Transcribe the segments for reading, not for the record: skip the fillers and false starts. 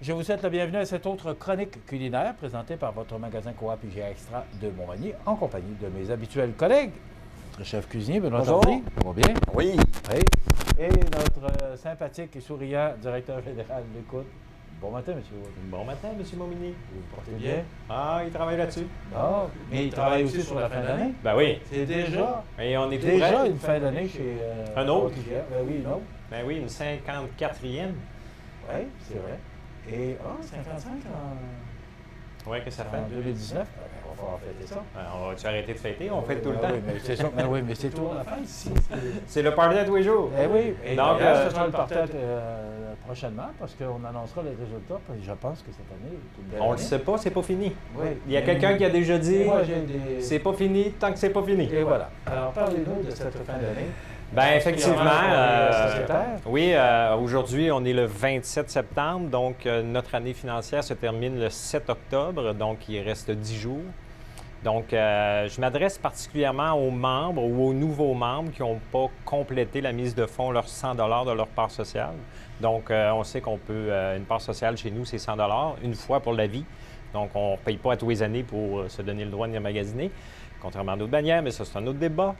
Je vous souhaite la bienvenue à cette autre chronique culinaire présentée par votre magasin Coop IGA Extra de Montmagny en compagnie de mes habituels collègues, notre chef cuisinier Benoît Tardy. Ça va bien? Oui. Oui. Et notre sympathique et souriant directeur général de l'écoute. Bon matin, monsieur Wood. Bon matin, M. Momini. Vous vous portez bien? Ah, il travaille là-dessus. Ah, mais il travaille aussi sur la fin d'année. Ben oui. C'est déjà, Et on est tout déjà prêt. une fin d'année chez Un autre? Coop IGA. Ben oui, une autre. Ben oui, une 54e. Oui, c'est vrai. Et 55 en... Oui, que ça fait. En 2019, on va falloir fêter ça. On va-tu arrêter de fêter? On fête tout le Ben temps. Oui, mais c'est ça. Ben oui, mais c'est toujours la fête ici. C'est le party de tous les jours. Eh oui. Et Donc, d'ailleurs, ce sera le partage prochainement parce qu'on annoncera les résultats. Puis je pense que cette année est une belle On le année. sait pas, c'est pas fini. Oui. Il y a quelqu'un qui a déjà dit Moi, j'ai des... c'est pas fini tant que c'est pas fini. Et voilà. Alors, parlez-nous de cette fin d'année. Ben effectivement, sociétaire. oui, aujourd'hui, on est le 27 septembre, donc notre année financière se termine le 7 octobre, donc il reste 10 jours. Donc, je m'adresse particulièrement aux membres ou aux nouveaux membres qui n'ont pas complété la mise de fonds, leurs 100 $ de leur part sociale. Donc, on sait qu'on peut, une part sociale chez nous, c'est 100 $ une fois pour la vie. Donc, on ne paye pas à tous les années pour se donner le droit de venir magasiner, contrairement à d'autres bannières, mais ça, c'est un autre débat.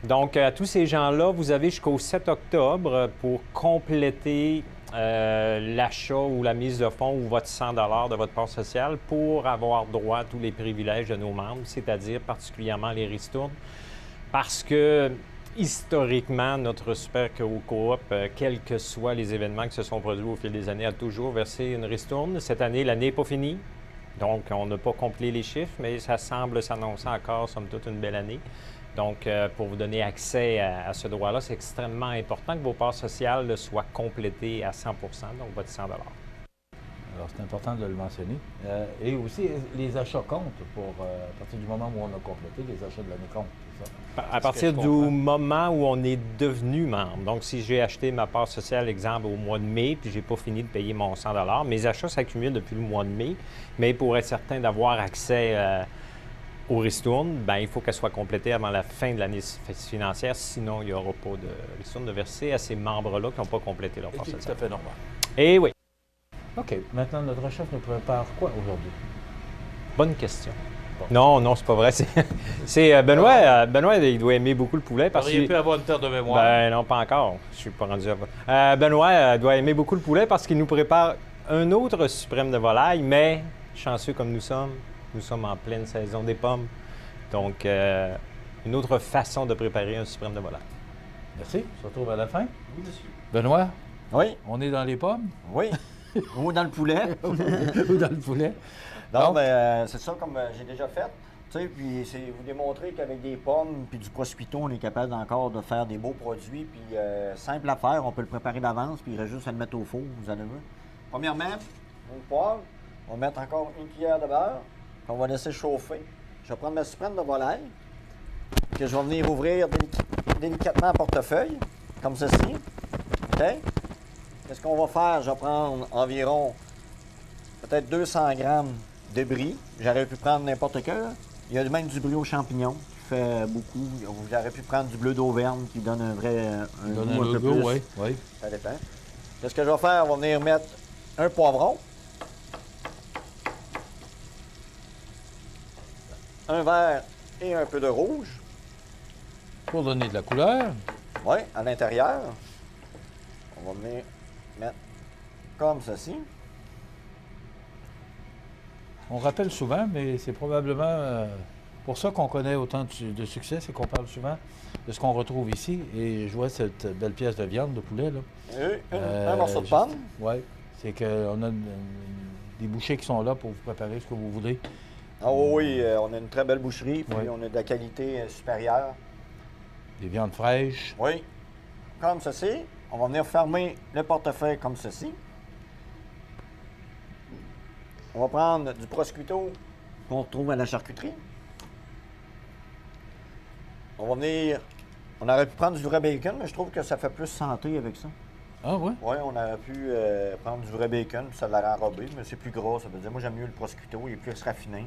Donc, à tous ces gens-là, vous avez jusqu'au 7 octobre pour compléter l'achat ou la mise de fonds ou votre 100 $ de votre part sociale pour avoir droit à tous les privilèges de nos membres, c'est-à-dire particulièrement les ristournes. Parce que, historiquement, notre Super Coop, quels que soient les événements qui se sont produits au fil des années, a toujours versé une ristourne. Cette année, l'année n'est pas finie. Donc, on n'a pas complété les chiffres, mais ça semble s'annoncer encore, somme toute, une belle année. Donc, pour vous donner accès à ce droit-là, c'est extrêmement important que vos parts sociales soient complétées à 100 %, donc votre 100 $. Alors, c'est important de le mentionner. Et aussi, les achats comptent à partir du moment où on a complété, les achats de l'année comptent, c'est ça? À partir du moment où on est devenu membre. Donc, si j'ai acheté ma part sociale, exemple, au mois de mai, puis je n'ai pas fini de payer mon 100 $, mes achats s'accumulent depuis le mois de mai, mais pour être certain d'avoir accès aux ristournes, bien, il faut qu'elle soit complétée avant la fin de l'année financière, sinon il n'y aura pas de ristourne de verser à ces membres-là qui n'ont pas complété leur part C'est tout à sociale. fait normal. Eh oui. OK. Maintenant, notre chef nous prépare quoi aujourd'hui? Bonne question. Bon. Non, c'est pas vrai. C'est Benoît. Benoît, il doit aimer beaucoup le poulet parce Vous qu'il auriez pu avoir une terre de mémoire. Ben non, pas encore. Je suis pas rendu à... Benoît doit aimer beaucoup le poulet parce qu'il nous prépare un autre suprême de volaille, mais chanceux comme nous sommes en pleine saison des pommes. Donc, une autre façon de préparer un suprême de volaille. Merci. On se retrouve à la fin. Oui, monsieur. Benoît, Oui. on est dans les pommes Oui. Ou dans le poulet. ou dans le poulet? Non, Donc, mais c'est ça comme j'ai déjà fait. Tu sais, puis c'est vous démontrer qu'avec des pommes puis du prosciutto, on est capable encore de faire des beaux produits. Puis simple à faire, on peut le préparer d'avance, puis il reste juste à le mettre au four, vous allez voir. Premièrement, une poêle, on va mettre encore une cuillère de beurre, qu'on va laisser chauffer. Je vais prendre ma suprême de volaille, que je vais venir ouvrir délicatement en portefeuille, comme ceci. OK? Qu'est-ce qu'on va faire? Je vais prendre environ peut-être 200 grammes de brie. J'aurais pu prendre n'importe quel. Il y a même du brie aux champignons qui fait beaucoup. J'aurais pu prendre du bleu d'Auvergne qui donne un vrai goût un peu plus. Oui. Ça dépend. Qu'est-ce que je vais faire? On va venir mettre un poivron, un vert et un peu de rouge. Pour donner de la couleur. Oui, à l'intérieur. On va venir mettre comme ceci. On rappelle souvent, mais c'est probablement pour ça qu'on connaît autant de succès, c'est qu'on parle souvent de ce qu'on retrouve ici. Et je vois cette belle pièce de viande, de poulet, là. Et un morceau de pomme. Oui, c'est qu'on a des bouchers qui sont là pour vous préparer ce que vous voulez. Ah oui, on a une très belle boucherie, puis Oui. on a de la qualité supérieure. Des viandes fraîches. Oui, comme ceci. On va venir fermer le portefeuille comme ceci. On va prendre du prosciutto qu'on retrouve à la charcuterie. On va venir... On aurait pu prendre du vrai bacon, mais je trouve que ça fait plus santé avec ça. Ah oui? Oui, on aurait pu prendre du vrai bacon, puis ça l'aurait enrobé, mais c'est plus gras, ça veut dire. Moi, j'aime mieux le prosciutto, il est plus raffiné.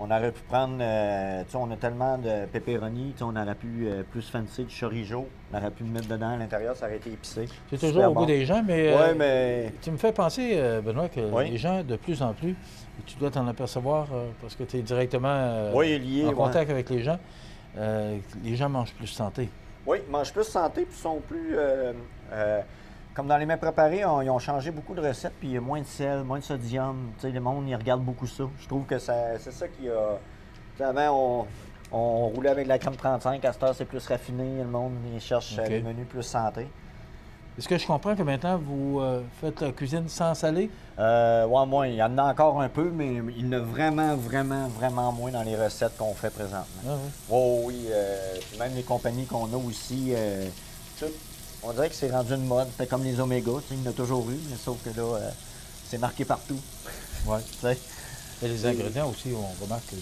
On aurait pu prendre, tu sais, on a tellement de pepperoni, tu sais, on aurait pu plus fancy du chorizo. On aurait pu le mettre dedans à l'intérieur, ça aurait été épicé. C'est toujours Super au goût bon. des gens, mais, Oui, mais tu me fais penser, Benoît, que Oui. les gens, de plus en plus, et tu dois t'en apercevoir parce que tu es directement oui, lié. en ouais. contact avec les gens mangent plus santé. Oui, ils mangent plus santé, puis sont plus. Comme dans les mets préparés, ils ont changé beaucoup de recettes, puis il y a moins de sel, moins de sodium. Tu sais, le monde, ils regardent beaucoup ça. Je trouve que c'est ça qui a. Tu sais, avant, on roulait avec de la crème 35, à cette heure, c'est plus raffiné. Le monde, ils cherchent OK. les menus plus santé. Est-ce que je comprends que maintenant, vous faites la cuisine sans salé? Ouais, moi, il y en a encore un peu, mais il y en a vraiment, vraiment, vraiment moins dans les recettes qu'on fait présentement. Ah, oui. Oh oui, puis même les compagnies qu'on a aussi, tout, on dirait que c'est rendu une mode. C'est comme les Oméga, tu sais, il y en a toujours eu, mais sauf que là, c'est marqué partout. Ouais. Tu sais. Et les ingrédients aussi, on remarque que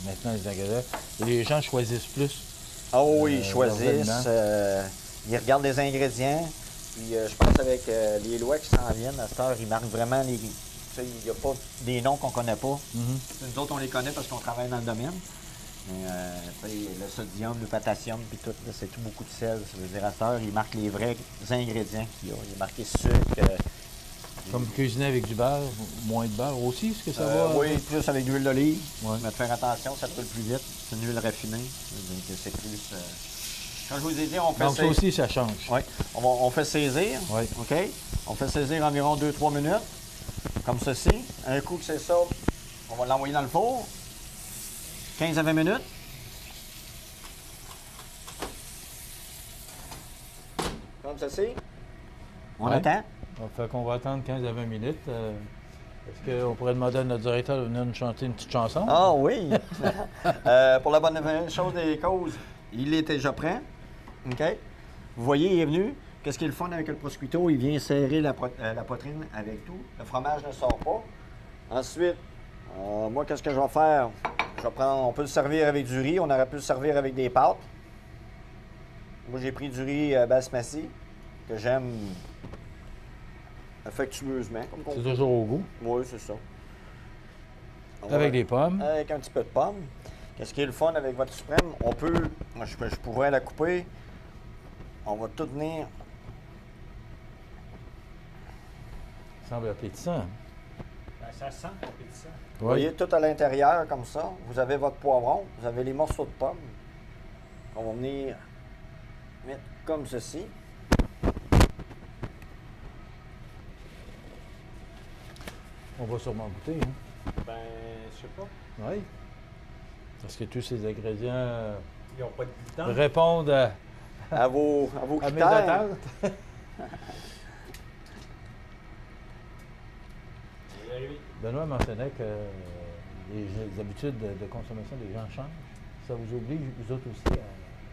maintenant, les ingrédients, les gens choisissent plus. Ah oui, ils leurs choisissent, aliments. ils regardent les ingrédients, puis je pense avec les lois qui s'en viennent, à cette heure, ils marquent vraiment les... Tu sais, il n'y a pas des noms qu'on connaît pas. Mhm. Nous autres, on les connaît parce qu'on travaille dans le domaine. Mais, tu sais, le sodium, le potassium, puis tout, là, c'est tout beaucoup de sel. Ça veut dire, à cette heure, ils marquent les vrais ingrédients qu'il y a. Il est marqué sucre. Comme cuisiner avec du beurre, moins de beurre aussi, est-ce que ça va? Oui, plus avec de l'huile d'olive. Ouais. Mais de faire attention, ça brûle plus vite. C'est une huile raffinée. Donc, c'est plus... Quand je vous ai dit, on fait Donc ça aussi, ça change. Oui. On fait saisir. Oui. OK? On fait saisir environ 2-3 minutes. Comme ceci. Un coup que c'est ça, on va l'envoyer dans le four. 15 à 20 minutes. Comme ceci. On Ouais. attend. Fait qu'on va attendre 15 à 20 minutes. Est-ce qu'on pourrait demander à notre directeur de venir nous chanter une petite chanson? Ah oui! Pour la bonne chose des causes, il est déjà prêt. OK? Vous voyez, il est venu. Qu'est-ce qui est le fun avec le prosciutto? Il vient serrer la poitrine avec tout. Le fromage ne sort pas. Ensuite, moi, qu'est-ce que je vais faire? Je vais prendre, on peut le servir avec du riz. On aurait pu le servir avec des pâtes. Moi, j'ai pris du riz basmati que j'aime affectueusement. Comme C'est toujours au goût. Oui, c'est ça. On va- Avec des pommes. avec un petit peu de pomme. Qu'est-ce qui est le fun avec votre suprême? On peut, moi, je pourrais la couper. On va tout tenir. Ça semble appétissant. Ben, ça sent appétissant. Vous voyez tout à l'intérieur comme ça. Vous avez votre poivron, vous avez les morceaux de pommes. On va venir mettre comme ceci. On va sûrement goûter. Hein? Ben, je sais pas. Oui. Parce que tous ces ingrédients Ils n'ont pas de gluten. répondent À vos à mes critères. attentes. On va y arriver. Benoît mentionnait que les habitudes de consommation des gens changent. Ça vous oblige, vous autres aussi, à...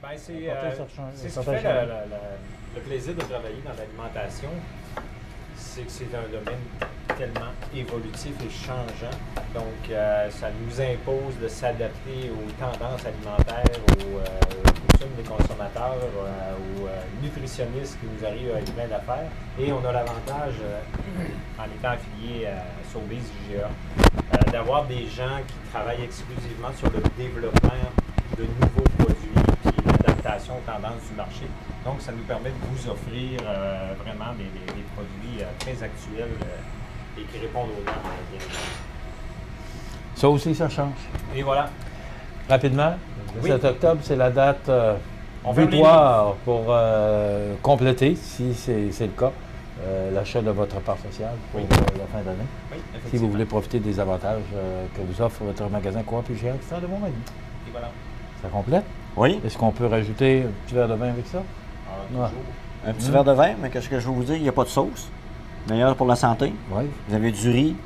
Ben, c'est Apporter certains- c'est ce qui certains fait changements. le plaisir de travailler dans l'alimentation, c'est que c'est un domaine tellement évolutif et changeant. Donc, ça nous impose de s'adapter aux tendances alimentaires, aux coutumes des consommateurs, aux nutritionnistes qui nous arrivent avec plein d'affaires. Et on a l'avantage, en étant affilié à Sobeys IGA, d'avoir des gens qui travaillent exclusivement sur le développement de nouveaux produits puis l'adaptation aux tendances du marché. Donc, ça nous permet de vous offrir vraiment des produits très actuels et qui répondent aux normes. Bien évidemment. Ça aussi, ça change. Et voilà. Rapidement, le Oui. 7 octobre, c'est la date On ferme les butoir pour compléter, si c'est le cas, l'achat de votre part sociale pour Oui. la fin d'année. Oui, Si effectivement. vous voulez profiter des avantages que vous offre votre magasin Coop IGA Extra de Montmagny. Et voilà. Ça complète? Oui. Est-ce qu'on peut rajouter un petit verre de vin avec ça? Alors, Ouais. toujours. Un petit verre de vin, mais qu'est-ce que je vais vous dire? Il n'y a pas de sauce. Meilleur pour la santé. Oui. Vous avez du riz,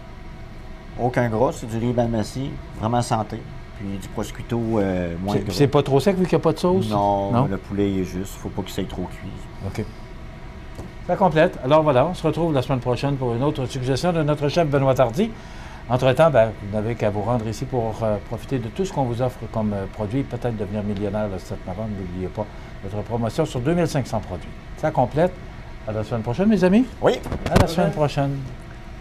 aucun gras, c'est du riz balmati, vraiment santé. Puis du prosciutto moins gras. C'est pas trop sec vu qu'il n'y a pas de sauce? Non, le poulet est juste. Faut pas qu'il soit trop cuit. OK. Ça complète. Alors voilà, on se retrouve la semaine prochaine pour une autre suggestion de notre chef Benoît Tardy. Entre-temps, vous n'avez qu'à vous rendre ici pour profiter de tout ce qu'on vous offre comme produit, peut-être devenir millionnaire le 7 novembre. N'oubliez pas notre promotion sur 2500 produits. Ça complète. À la semaine prochaine, mes amis. Oui. À la semaine prochaine.